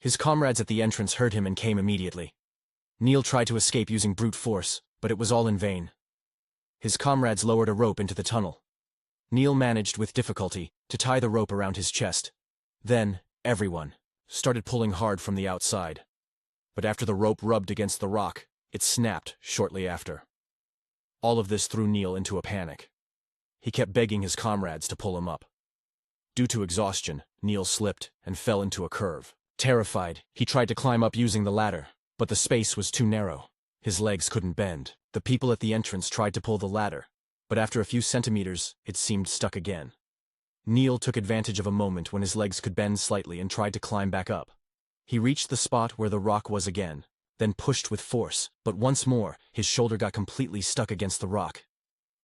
His comrades at the entrance heard him and came immediately. Neil tried to escape using brute force, but it was all in vain. His comrades lowered a rope into the tunnel. Neil managed, with difficulty, to tie the rope around his chest. Then, everyone started pulling hard from the outside. But after the rope rubbed against the rock, it snapped shortly after. All of this threw Neil into a panic. He kept begging his comrades to pull him up. Due to exhaustion, Neil slipped and fell into a curve. Terrified, he tried to climb up using the ladder, but the space was too narrow. His legs couldn't bend. The people at the entrance tried to pull the ladder, but after a few centimeters, it seemed stuck again. Neil took advantage of a moment when his legs could bend slightly and tried to climb back up. He reached the spot where the rock was again, then pushed with force, but once more, his shoulder got completely stuck against the rock.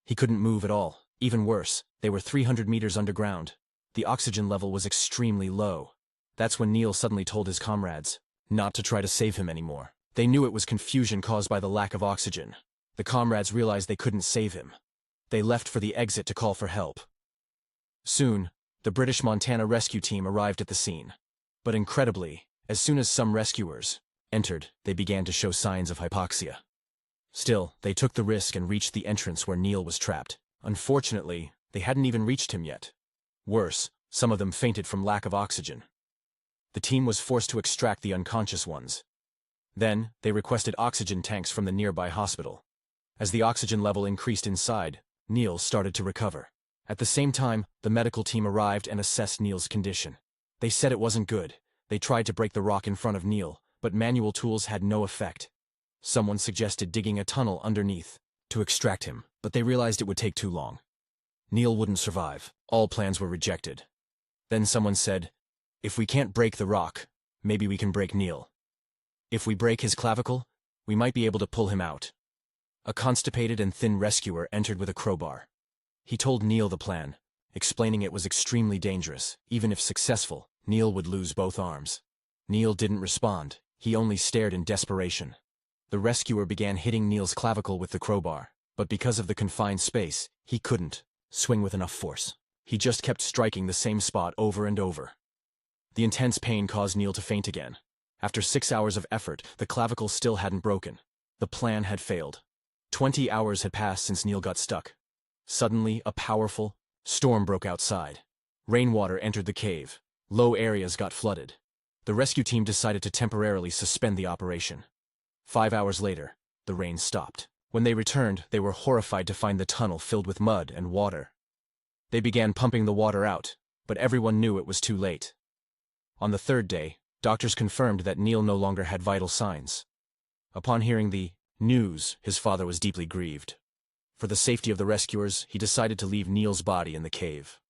He couldn't move at all. Even worse, they were 300 meters underground. The oxygen level was extremely low. That's when Neil suddenly told his comrades not to try to save him anymore. They knew it was confusion caused by the lack of oxygen. The comrades realized they couldn't save him. They left for the exit to call for help. Soon, the British Montana rescue team arrived at the scene. But incredibly, as soon as some rescuers entered, they began to show signs of hypoxia. Still, they took the risk and reached the entrance where Neil was trapped. Unfortunately, they hadn't even reached him yet. Worse, some of them fainted from lack of oxygen. The team was forced to extract the unconscious ones. Then, they requested oxygen tanks from the nearby hospital. As the oxygen level increased inside, Neil started to recover. At the same time, the medical team arrived and assessed Neil's condition. They said it wasn't good. They tried to break the rock in front of Neil, but manual tools had no effect. Someone suggested digging a tunnel underneath to extract him, but they realized it would take too long. Neil wouldn't survive. All plans were rejected. Then someone said, "If we can't break the rock, maybe we can break Neil. If we break his clavicle, we might be able to pull him out." A constipated and thin rescuer entered with a crowbar. He told Neil the plan, explaining it was extremely dangerous. Even if successful, Neil would lose both arms. Neil didn't respond. He only stared in desperation. The rescuer began hitting Neil's clavicle with the crowbar, but because of the confined space, he couldn't swing with enough force. He just kept striking the same spot over and over. The intense pain caused Neil to faint again. After 6 hours of effort, the clavicle still hadn't broken. The plan had failed. 20 hours had passed since Neil got stuck. Suddenly, a powerful storm broke outside. Rainwater entered the cave. Low areas got flooded. The rescue team decided to temporarily suspend the operation. 5 hours later, the rain stopped. When they returned, they were horrified to find the tunnel filled with mud and water. They began pumping the water out, but everyone knew it was too late. On the third day, doctors confirmed that Neil no longer had vital signs. Upon hearing the news, his father was deeply grieved. For the safety of the rescuers, he decided to leave Neil's body in the cave.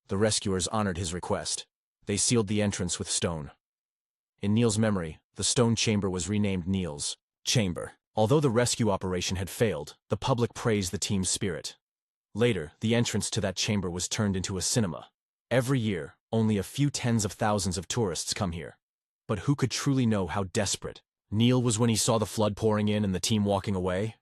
The rescuers honored his request. They sealed the entrance with stone. In Neil's memory, the stone chamber was renamed Neil's Chamber. Although the rescue operation had failed, the public praised the team's spirit. Later, the entrance to that chamber was turned into a cinema. Every year, only a few tens of thousands of tourists come here. But who could truly know how desperate Neil was when he saw the flood pouring in and the team walking away?